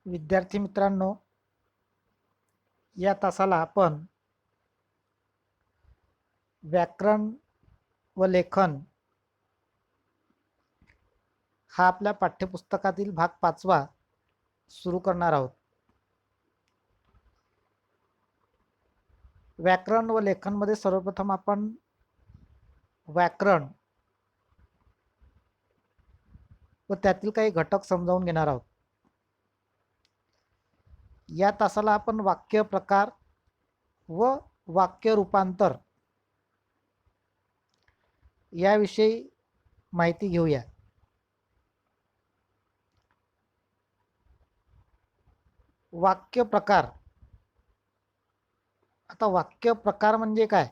विद्यार्थी मित्रांनो, या तासाला आपण व्याकरण व लेखन हा आपल्या पाठ्यपुस्तकातील भाग 5वा सुरू करणार आहोत. व्याकरण व लेखनमध्ये सर्वप्रथम आपण व्याकरण व त्यातील काही घटक समजावून घेणार आहोत. या तासाला आपण वाक्य प्रकार व वाक्य रूपांतर याविषयी माहिती घेऊया. वाक्य प्रकार. आता वाक्य प्रकार म्हणजे काय?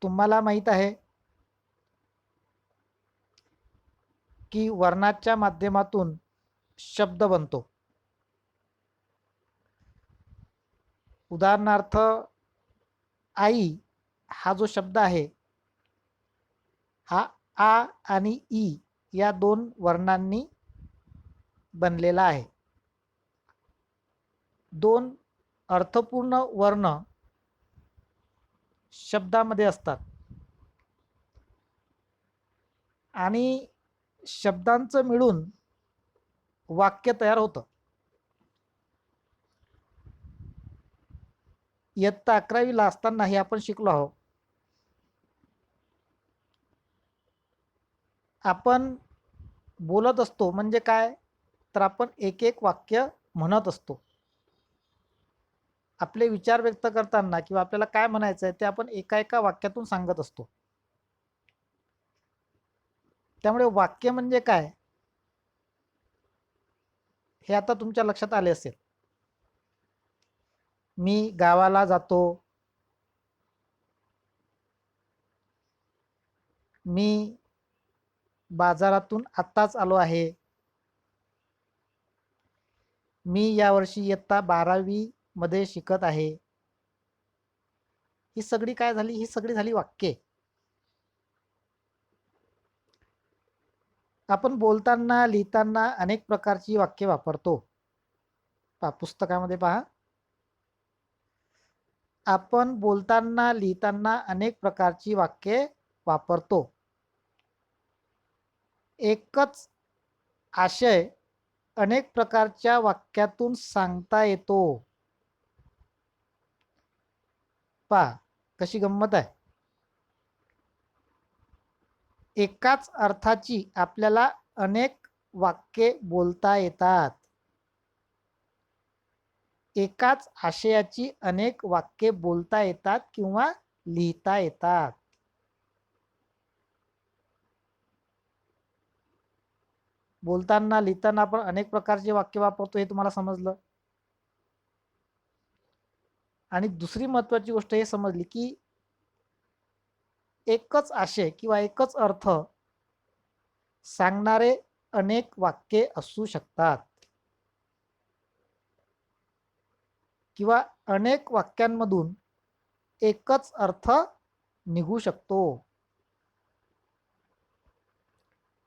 तुम्हाला माहित आहे की वर्णाच्या माध्यमातून शब्द बनतो. उदाहरणार्थ आई हा जो शब्द आहे हा आ आणि ई या दोन वर्णांनी बनलेला आहे. दोन अर्थपूर्ण वर्ण शब्दामध्ये असतात आणि शब्दांचं मिळून वाक्य तयार होतं. इयत्ता 11वीला असताना हे आपण शिकलो आहोत. आपण बोलत असतो म्हणजे काय, तर आपण एक एक वाक्य म्हणत असतो. आपले विचार व्यक्त करताना किंवा आपल्याला काय म्हणायचं आहे ते आपण एका एका वाक्यातून सांगत असतो. त्यामुळे वाक्य म्हणजे काय हे आता तुमच्या लक्षात आले असेल. मी गावाला जातो, मी बाजारातून आत्ताच आलो आहे, मी यावर्षी इयत्ता 12वी मध्ये शिकत आहे. ही सगळी काय झाली? ही सगळी झाली वाक्ये. आपण बोलताना लिहिताना अनेक प्रकारची वाक्ये वापरतो. पुस्तकामध्ये पहा, आपण बोलताना लिहिताना अनेक प्रकारची वाक्ये वापरतो. एकच आशय अनेक प्रकारच्या वाक्यातून सांगता येतो. पहा कशी गंमत आहे. एकाच अर्थाची आपल्याला अनेक वाक्ये बोलता येतात. एकाच आशयाची अनेक वाक्ये बोलता येतात किंवा लिहिता येतात. बोलताना लिहिताना आपण अनेक प्रकारचे वाक्य वापरतो हे तुम्हाला समजलं. आणि दुसरी महत्त्वाची गोष्ट हे समजली की एकच आशय किंवा एकच अर्थ सांगणारे अनेक वाक्ये असू शकतात किंवा अनेक वाक्यांमधून एकच अर्थ निघू शकतो.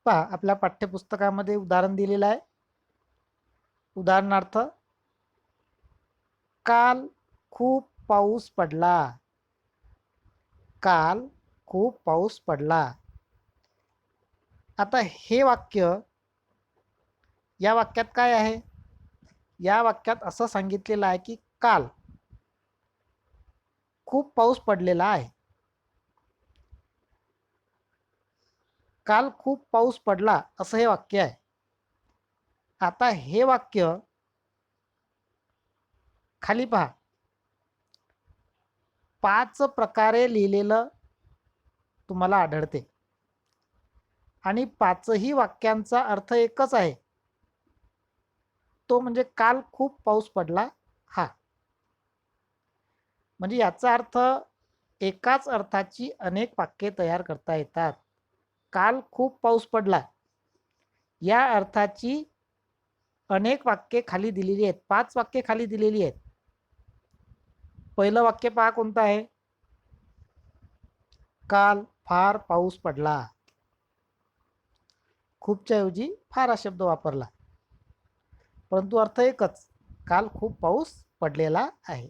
पहा आपल्या पाठ्यपुस्तकामध्ये उदाहरण दिलेलं आहे. उदाहरणार्थ, काल खूप पाऊस पडला. काल खूप पाऊस पडला. आता हे वाक्य, या वाक्यात काय आहे? या वाक्यात असं सांगितलेलं आहे की काल खूप पाऊस पडलेला आहे. काल खूप पाऊस पडला असं हे वाक्य आहे. आता हे वाक्य खाली पहा, 5 प्रकारे लिहिलेलं तुम्हाला आढळते आणि 5ही वाक्यांचा अर्थ एकच आहे. तो म्हणजे काल खूप पाऊस पडला हा. म्हणजे याचा अर्थ एकाच अर्थाची अनेक वाक्ये तयार करता येतात. काल खूप पाऊस पडला या अर्थाची अनेक वाक्ये खाली दिलेली आहेत. 5 वाक्ये खाली दिलेली आहेत. पहिलं वाक्य पहा कोणतं आहे? काल फार पाऊस पडला. खूपच्या ऐवजी फार हा शब्द वापरला. परंतु अर्थ एकच, काल खूप पाऊस पडलेला आहे.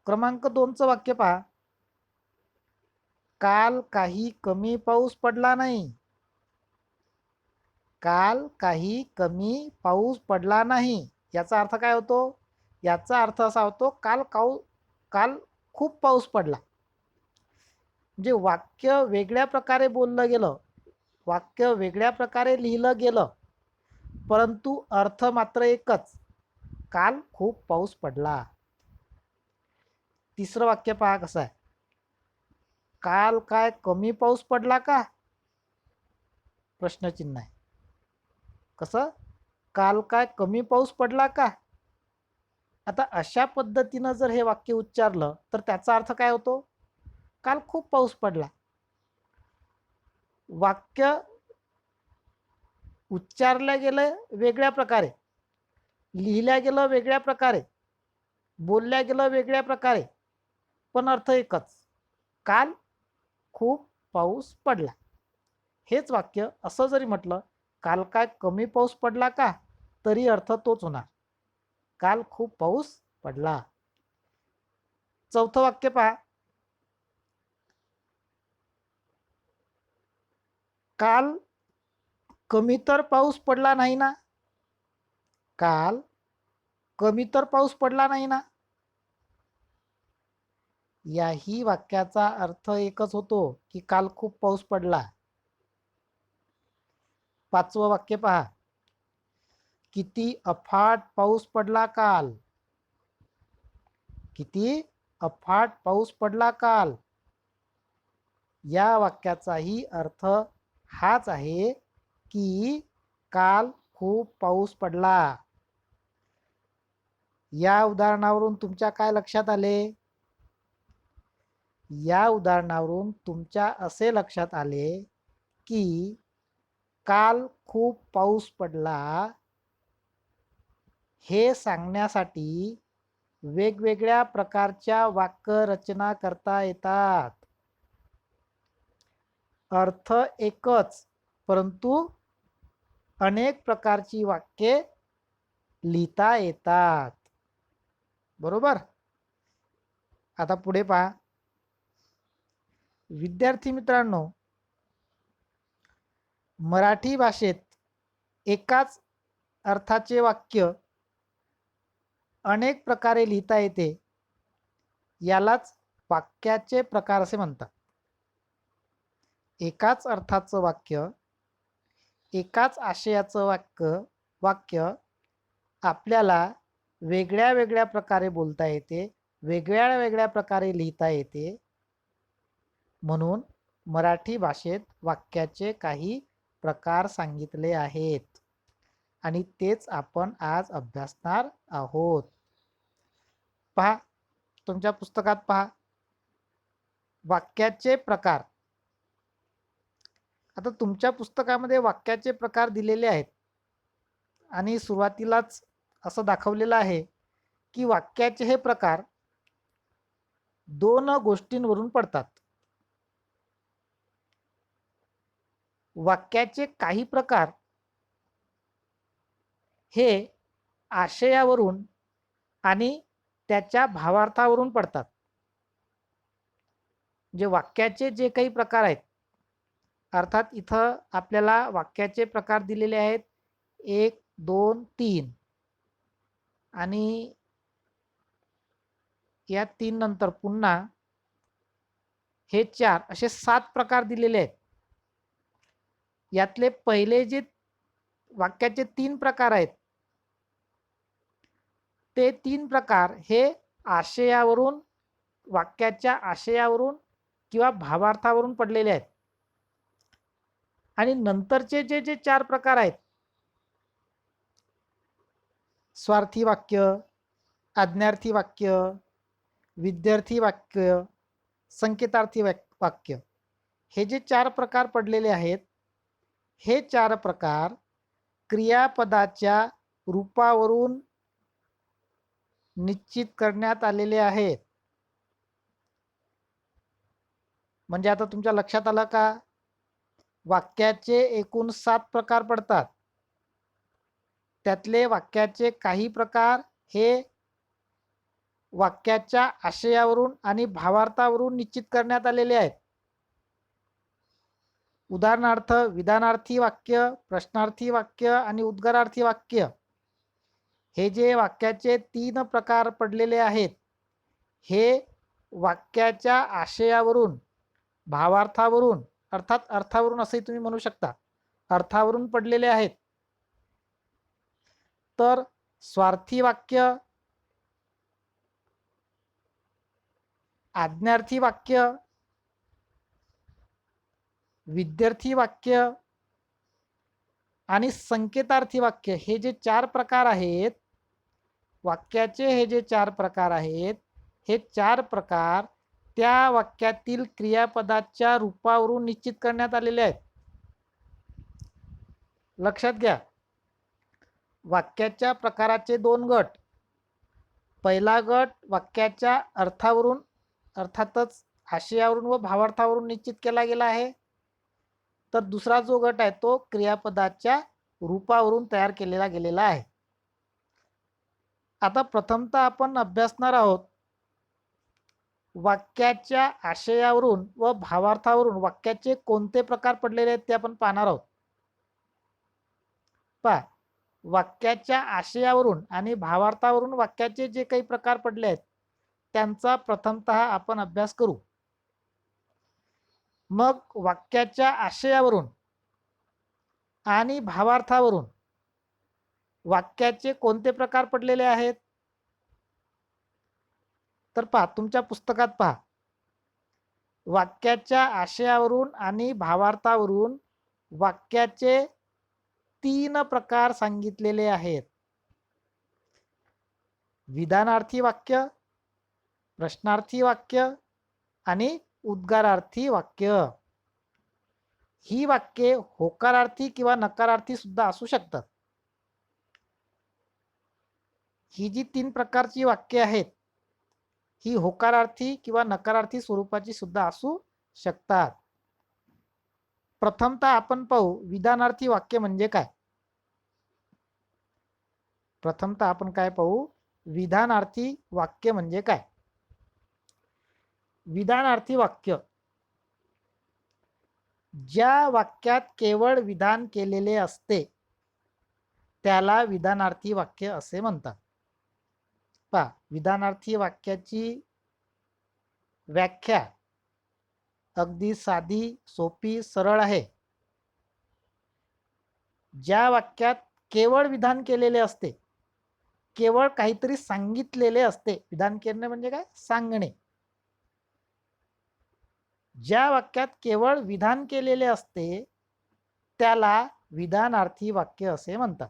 क्रमांक 2चं वाक्य पहा. काल काही कमी पाऊस पडला नाही. काल काही कमी पाऊस पडला नाही. याचा अर्थ काय होतो? याचा अर्थ असा होतो काल खूप पाऊस पडला. म्हणजे वाक्य वेगळ्या प्रकारे बोललं गेलं, वाक्य वेगळ्या प्रकारे लिहिलं गेलं, परंतु अर्थ मात्र एकच, काल खूप पाऊस पडला. तिसरं वाक्य पहा कसं आहे. काल काय कमी पाऊस पडला का? प्रश्नचिन्ह आहे. कसं? काल काय कमी पाऊस पडला का? आता अशा पद्धतीनं जर हे वाक्य उच्चारलं तर त्याचा अर्थ काय होतो? काल खूप पाऊस पडला. वाक्य उच्चारलं गेलं वेगळ्या प्रकारे, लिहिल्या गेलं वेगळ्या प्रकारे, बोलल्या गेलं वेगळ्या प्रकारे, पण अर्थ एकच, काल खूप पाऊस पडला. हेच वाक्य असं जरी म्हटलं, काल काय कमी पाऊस पडला का, तरी अर्थ तोच होणार, काल खूप पाऊस पडला. चौथं वाक्य पहा. काल कमी तर पाऊस पडला नाही ना. काल कमी तर पाऊस पडला नाही ना. याही वाक्याचा अर्थ एकच होतो की काल खूप पाऊस पडला. पाचवं वाक्य पहा. किती अफाट पाऊस पडला काल. किती अफाट पाऊस पडला काल. या वाक्याचाही अर्थ हाच आहे की काल खूप पाऊस पडला. या उदाहरणावरून तुमच्या काय लक्षात आले? या उदाहरणावरून तुमच्या असे लक्षात आले की काल खूप पाऊस पडला हे सांगण्यासाठी वेगवेगळ्या प्रकारच्या वाक्य रचना करता येतात. अर्थ एकच, परंतु अनेक प्रकारची वाक्ये लिहिता येतात. बरोबर? आता पुढे पहा. विद्यार्थी मित्रांनो, मराठी भाषेत एकाच अर्थाचे वाक्य अनेक प्रकारे लिहिता येते. यालाच वाक्याचे प्रकार असे म्हणतात. एकाच अर्थाचं वाक्य, एकाच आशयाचं वाक्य आपल्याला वेगळ्या वेगळ्या प्रकारे बोलता येते, वेगळ्या वेगळ्या प्रकारे लिहिता येते. म्हणून मराठी भाषेत वाक्याचे काही प्रकार सांगितले आहेत आणि तेच आपण आज अभ्यासणार आहोत. पहा, तुमच्या पुस्तकात पहा, वाक्याचे प्रकार. आता तुमच्या पुस्तकामध्ये वाक्याचे प्रकार दिलेले आहेत आणि सुरुवातीलाच असं दाखवलेलं आहे की वाक्याचे हे प्रकार दोन गोष्टींवरून पडतात. वाक्याचे काही प्रकार हे आशयावरून आणि त्याच्या भावार्थावरून पडतात. जे वाक्याचे जे काही प्रकार आहेत, अर्थात इथं आपल्याला वाक्याचे प्रकार दिलेले आहेत 1, 2, 3 आणि या 3 नंतर पुन्हा हे 4 असे 7 प्रकार दिलेले आहेत. यातले पहिले जे वाक्याचे 3 प्रकार आहेत, ते 3 प्रकार हे आशयावरून, वाक्याच्या आशयावरून किंवा भावार्थावरून पडलेले आहेत. आणि नंतरचे जे जे 4 प्रकार आहेत, स्वार्थी वाक्य, आज्ञार्थी वाक्य, विद्यार्थी वाक्य, संकेतार्थी वाक्य, हे जे 4 प्रकार पडलेले आहेत, हे 4 प्रकार क्रियापदाच्या रूपावरून निश्चित करण्यात आलेले आहेत. म्हणजे आता तुमच्या लक्षात आलं का? वाक्याचे एकूण 7 प्रकार पडतात. त्यातले वाक्याचे काही प्रकार हे वाक्याच्या आशयावरून आणि भावार्थावरून निश्चित करण्यात आलेले आहेत. उदाहरणार्थ विधानार्थी वाक्य, प्रश्नार्थी वाक्य आणि उद्गारार्थी वाक्य हे जे वाक्याचे 3 प्रकार पडलेले आहेत, हे वाक्याच्या आशयावरून, भावार्थावरून अर्थात अर्थावरून असे तुम्ही म्हणू शकता, अर्थावरून पडलेले आहेत. तर स्वार्थी वाक्य, आज्ञार्थी वाक्य, विद्यार्थी वाक्य आणि संकेतार्थी वाक्य हे जे 4 प्रकार आहेत, वाक्याचे हे जे 4 प्रकार आहेत, हे 4 प्रकार त्या वाक्यातील क्रियापदाच्या रूपावरून निश्चित करण्यात आलेले आहेत. लक्षात घ्या, वाक्याच्या प्रकाराचे 2 गट. पहिला गट वाक्याच्या अर्थावरून अर्थातच आशयावरून व भावार्थावरून निश्चित केला गेला आहे. तर दुसरा जो गट आहे तो क्रियापदाच्या रूपावरून तयार केलेला गेलेला आहे. आता प्रथमतः आपण अभ्यासणार आहोत वाक्याच्या आशयावरून व भावार्थावरून वाक्याचे कोणते प्रकार पडलेले आहेत ते आपण पाहणार आहोत. पहा, वाक्याच्या आशयावरून आणि भावार्थावरून वाक्याचे जे काही प्रकार पडले आहेत त्यांचा प्रथमतः आपण अभ्यास करू. मग वाक्याच्या आशयावरून आणि भावार्थावरून वाक्याचे कोणते प्रकार पडलेले आहेत तर पहा, तुमच्या पुस्तकात पहा, वाक्याच्या आशयावरून आणि भावार्थावरून वाक्याचे 3 प्रकार सांगितलेले आहेत. विधानार्थी वाक्य, प्रश्नार्थी वाक्य आणि उद्गारार्थी वाक्य. ही वाक्ये होकारार्थी किंवा नकारार्थी सुद्धा असू शकतात. ही जी 3 प्रकारची वाक्ये आहेत ही होकारार्थी किंवा नकारार्थी स्वरूपाची सुद्धा असू शकतात. प्रथमतः आपण पाहू विधानार्थी वाक्य म्हणजे काय. प्रथमतः आपण काय पाहू, विधानार्थी वाक्य म्हणजे काय. विधानार्थी वाक्य ज्या वाक्यात केवळ विधान केलेले असते त्याला विधानार्थी वाक्य असे म्हणतात. पहा, विधानार्थी वाक्याची व्याख्या अगदी साधी, सोपी, सरळ आहे. ज्या वाक्यात केवळ विधान केलेले असते, केवळ काहीतरी सांगितलेले असते. विधान करणे म्हणजे काय, सांगणे. ज्या वाक्यात केवळ विधान केलेले असते त्याला विधानार्थी वाक्य असे म्हणतात.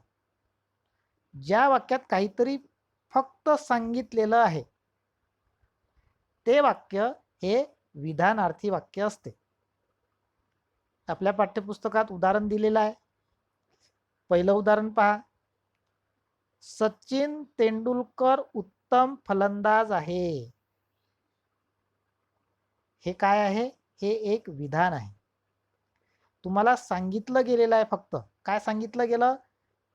ज्या वाक्यात काहीतरी फक्त सांगितलेलं आहे ते वाक्य हे विधानार्थी वाक्य असते. आपल्या पाठ्यपुस्तकात उदाहरण दिलेलं आहे. पहिलं उदाहरण पहा, सचिन तेंडुलकर उत्तम फलंदाज आहे. हे काय आहे, हे एक विधान आहे. तुम्हाला सांगितलं गेलेलं आहे, फक्त काय सांगितलं गेलं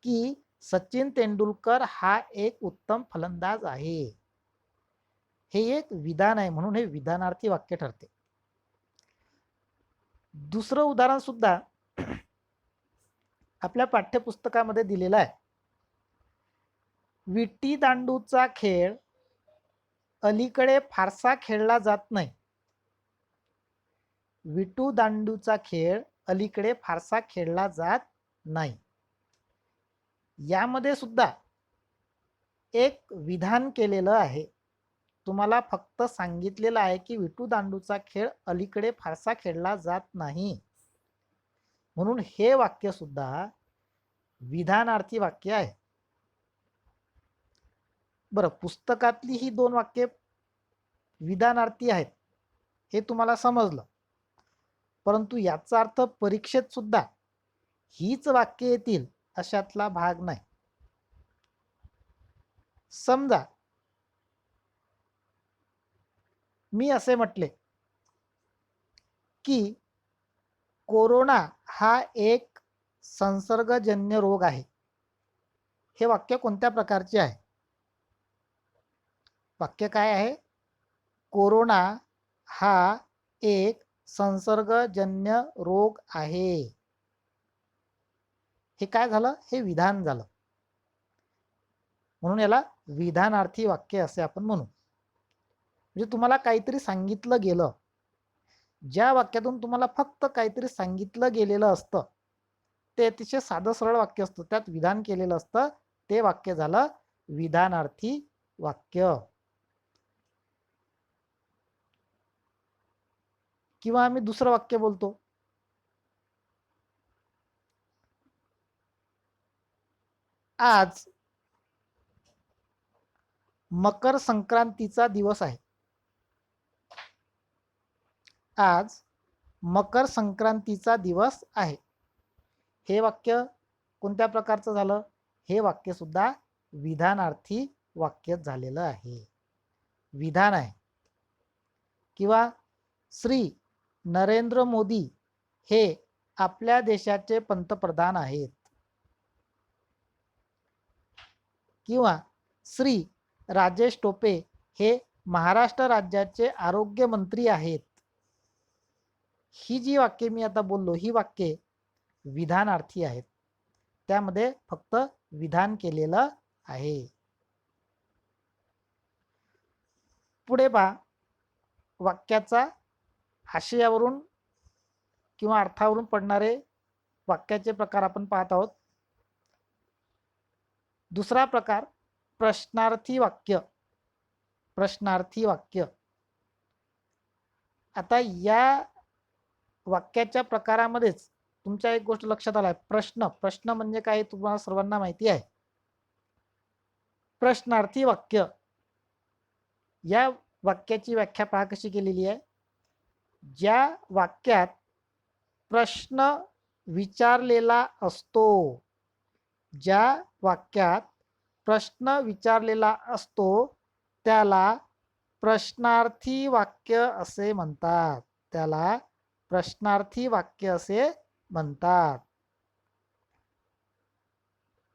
की सचिन तेंडुलकर हा एक उत्तम फलंदाज आहे. हे एक विधान आहे, म्हणून हे विधानार्थी वाक्य ठरते. दुसरं उदाहरण सुद्धा आपल्या पाठ्यपुस्तकामध्ये दिलेलं आहे. विटी दांडूचा खेळ अलीकडे फारसा खेळला जात नाही. विटू दांडूचा खेळ अलीकडे फारसा खेळला जात नाही. यामध्ये सुद्धा एक विधान केलेलं आहे. तुम्हाला फक्त सांगितलेलं आहे की विटू दांडूचा खेळ अलीकडे फारसा खेळला जात नाही, म्हणून हे वाक्य सुद्धा विधानार्थी वाक्य आहे. बरं, पुस्तकातली ही 2 वाक्ये विधानार्थी आहेत हे तुम्हाला समजलं, परंतु याचा अर्थ परीक्षेत सुद्धा हीच वाक्ये येतील अशातला भाग नाही. समजा मी असे म्हटले की कोरोना हा एक संसर्गजन्य रोग आहे. हे वाक्य कोणत्या प्रकारचे आहे? वाक्य काय आहे? कोरोना हा एक संसर्गजन्य रोग आहे. हे काय झालं? हे विधान झालं. म्हणून याला विधानार्थी वाक्य असे आपण म्हणू. म्हणजे तुम्हाला काहीतरी सांगितलं गेलं, ज्या वाक्यातून तुम्हाला फक्त काहीतरी सांगितलं गेलेलं असतं ते अतिशय साधं सरळ वाक्य असतं, त्यात विधान केलेलं असतं, ते वाक्य झालं विधानार्थी वाक्य. किंवा आम्ही दुसरं वाक्य बोलतो, आज मकर संक्रांतीचा दिवस आहे. आज मकर संक्रांतीचा दिवस आहे. हे वाक्य कोणत्या प्रकारचं झालं? हे वाक्य सुद्धा विधानार्थी वाक्य झालेलं आहे, विधान आहे. किंवा श्री नरेंद्र मोदी हे आपल्या देशाचे पंतप्रधान आहेत. किंवा श्री राजेश टोपे हे महाराष्ट्र राज्याचे आरोग्य मंत्री आहेत. ही जी वाक्ये मी आता बोललो, ही वाक्ये विधानार्थी आहेत. त्यामध्ये फक्त विधान केलेलं आहे. पुढे पहा, वाक्याचा आशयावरून किंवा अर्थावरून पडणारे वाक्याचे प्रकार आपण पाहत आहोत. दुसरा प्रकार प्रश्नार्थी वाक्य. प्रश्नार्थी वाक्य. आता या वाक्याच्या प्रकारामध्येच तुमच्या एक गोष्ट लक्षात आलाय, प्रश्न. प्रश्न म्हणजे काय तुम्हाला सर्वांना माहिती आहे. प्रश्नार्थी वाक्य या वाक्याची व्याख्या पहा कशी केलेली आहे. ज्या वाक्यात प्रश्न विचारलेला असतो, ज्या वाक्यात प्रश्न विचारलेला असतो त्याला प्रश्नार्थी वाक्य असे म्हणतात. त्याला प्रश्नार्थी वाक्य असे म्हणतात.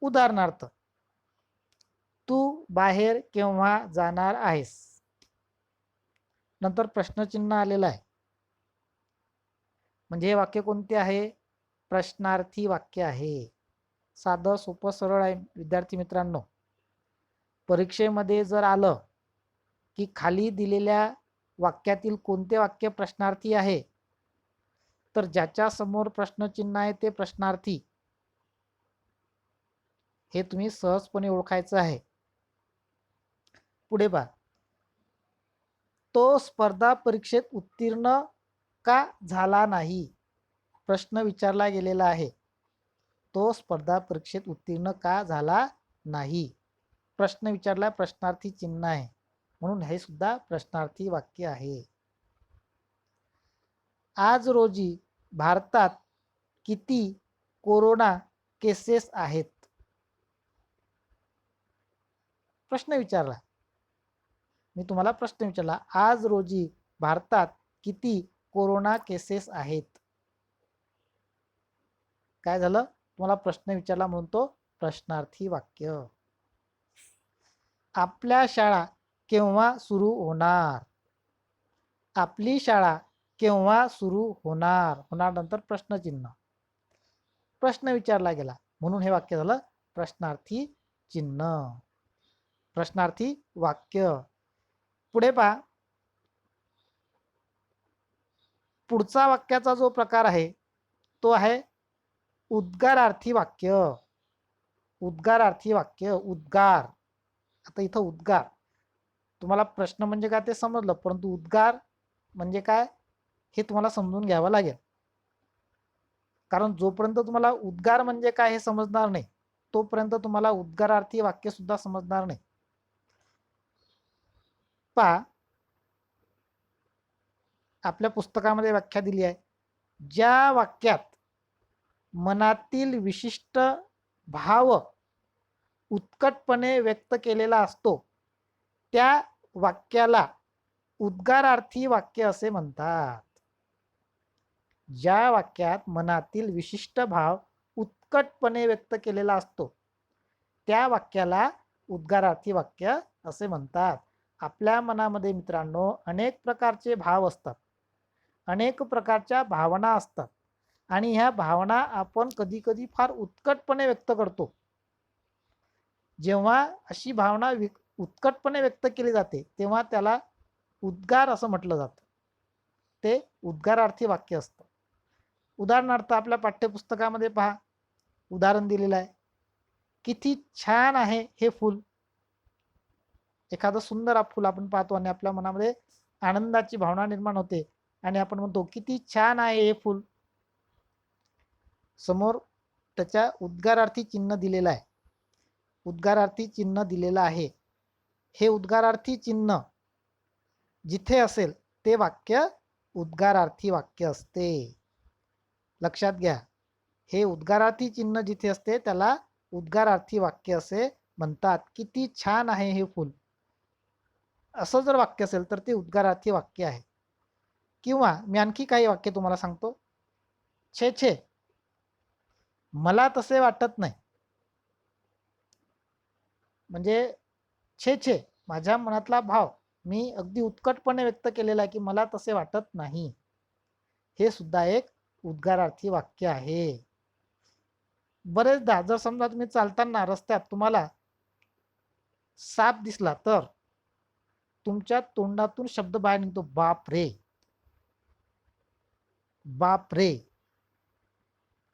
उदाहरणार्थ, तू बाहेर केव्हा जाणार आहेस? नंतर प्रश्नचिन्ह आलेलं आहे. म्हणजे हे वाक्य कोणते आहे? प्रश्नार्थी वाक्य आहे. साधं सोपं सरळ आहे विद्यार्थी मित्रांनो. परीक्षेमध्ये जर आलं की खाली दिलेल्या वाक्यातील कोणते वाक्य प्रश्नार्थी आहे, तर ज्याच्या समोर प्रश्नचिन्ह आहे ते प्रश्नार्थी, हे तुम्ही सहजपणे ओळखायचं आहे. पुढे पहा, तो स्पर्धा परीक्षेत उत्तीर्ण का झाला नाही? प्रश्न विचारला गेलेला आहे. तो स्पर्धा परीक्षेत उत्तीर्ण का झाला नाही? प्रश्न विचारला, प्रश्नार्थी चिन्ह आहे, म्हणून हे सुद्धा प्रश्नार्थी वाक्य आहे. आज रोजी भारतात किती कोरोना केसेस आहेत? प्रश्न विचारला, मी तुम्हाला प्रश्न विचारला, आज रोजी भारतात किती कोरोना केसेस आहेत? काय झालं? तुम्हाला प्रश्न विचारला म्हणून तो प्रश्नार्थी वाक्य. आपल्या शाळा केव्हा सुरू होणार? आपली शाळा केव्हा सुरू होणार? होणार नंतर प्रश्नचिन्ह. प्रश्न विचारला गेला म्हणून हे वाक्य झालं प्रश्नार्थी चिन्ह, प्रश्नार्थी वाक्य. पुढे पहा, पुढचा वाक्याचा जो प्रकार आहे तो आहे उद्गारार्थी वाक्य. उद्गारार्थी वाक्य. उद्गार. आता इथं उद्गार, तुम्हाला प्रश्न म्हणजे काय ते समजलं, परंतु उद्गार म्हणजे काय हे तुम्हाला समजून घ्यावं लागेल. कारण जोपर्यंत तुम्हाला उद्गार म्हणजे काय हे समजणार नाही, तोपर्यंत तुम्हाला उद्गारार्थी वाक्य सुद्धा समजणार नाही. पहा, आपल्या पुस्तकामध्ये व्याख्या दिली आहे, ज्या वाक्यात मनातील विशिष्ट भाव उत्कटपणे व्यक्त केलेला असतो त्या वाक्याला उद्गारार्थी वाक्य असे म्हणतात. ज्या वाक्यात मनातील विशिष्ट भाव उत्कटपणे व्यक्त केलेला असतो त्या वाक्याला उद्गारार्थी वाक्य असे म्हणतात. आपल्या मनामध्ये मित्रांनो अनेक प्रकारचे भाव असतात, अनेक प्रकारच्या भावना असतात आणि ह्या भावना आपण कधी कधी फार उत्कटपणे व्यक्त करतो. जेव्हा अशी भावना उत्कटपणे व्यक्त केली जाते तेव्हा त्याला उद्गार असं म्हटलं जातं. ते उद्गारार्थी वाक्य असतं. उदाहरणार्थ आपल्या पाठ्यपुस्तकामध्ये पहा, उदाहरण दिलेलं आहे. किती छान आहे हे फूल. एखादं सुंदर फूल आपण पाहतो आणि आपल्या मनामध्ये आनंदाची भावना निर्माण होते आणि आपण म्हणतो किती छान आहे हे फूल. समोर त्याच्या उद्गारार्थी चिन्ह दिलेलं आहे. उद्गारार्थी चिन्ह दिलेलं आहे. हे उद्गारार्थी चिन्ह जिथे असेल ते वाक्य उद्गारार्थी वाक्य असते. लक्षात घ्या, हे उद्गारार्थी चिन्ह जिथे असते त्याला उद्गारार्थी वाक्य असे म्हणतात. किती छान आहे हे फूल, असं जर वाक्य असेल तर ते उद्गारार्थी वाक्य आहे. किंवा मी आणखी काही वाक्य तुम्हाला सांगतो. छे छे, मला तसे वाटत नाही. म्हणजे छे छे, माझ्या मनातला भाव मी अगदी उत्कटपणे व्यक्त केलेला आहे की मला तसे वाटत नाही. हे सुद्धा एक उद्गारार्थी वाक्य आहे. बरेचदा जर समजा तुम्ही चालताना रस्त्यात तुम्हाला साप दिसला तर तुमच्या तोंडातून शब्द बाहेर निघतो, बाप रे. बाप रे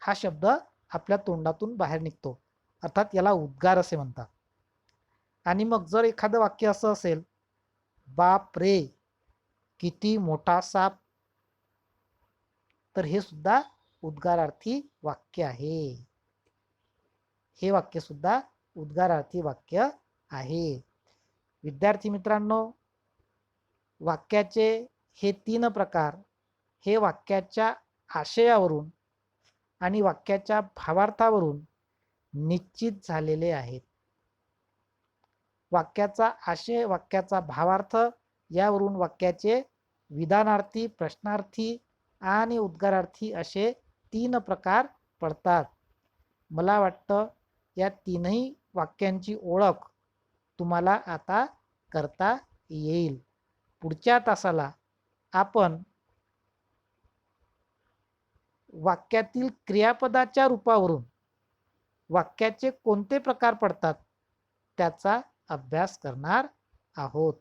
हा शब्द आपल्या तोंडातून बाहेर निघतो, अर्थात याला उद्गार असे म्हणतात. आणि मग जर एखादं वाक्य असं असेल, बाप रे किती मोठा साप, तर हे सुद्धा उद्गारार्थी वाक्य आहे. हे वाक्य सुद्धा उद्गारार्थी वाक्य आहे. विद्यार्थी मित्रांनो, वाक्याचे हे 3 प्रकार हे वाक्याच्या आशयावरून आणि वाक्याच्या भावार्थावरून निश्चित झालेले आहेत. वाक्याचा आशय, वाक्याचा भावार्थ यावरून वाक्याचे विधानार्थी, प्रश्नार्थी आणि उद्गारार्थी असे 3 प्रकार पडतात. मला वाटतं या 3ही वाक्यांची ओळख तुम्हाला आता करता येईल. पुढच्या तासाला आपण वाक्यातील क्रियापदाच्या रूपावरून वाक्याचे कोणते प्रकार पडतात त्याचा अभ्यास करणार आहोत.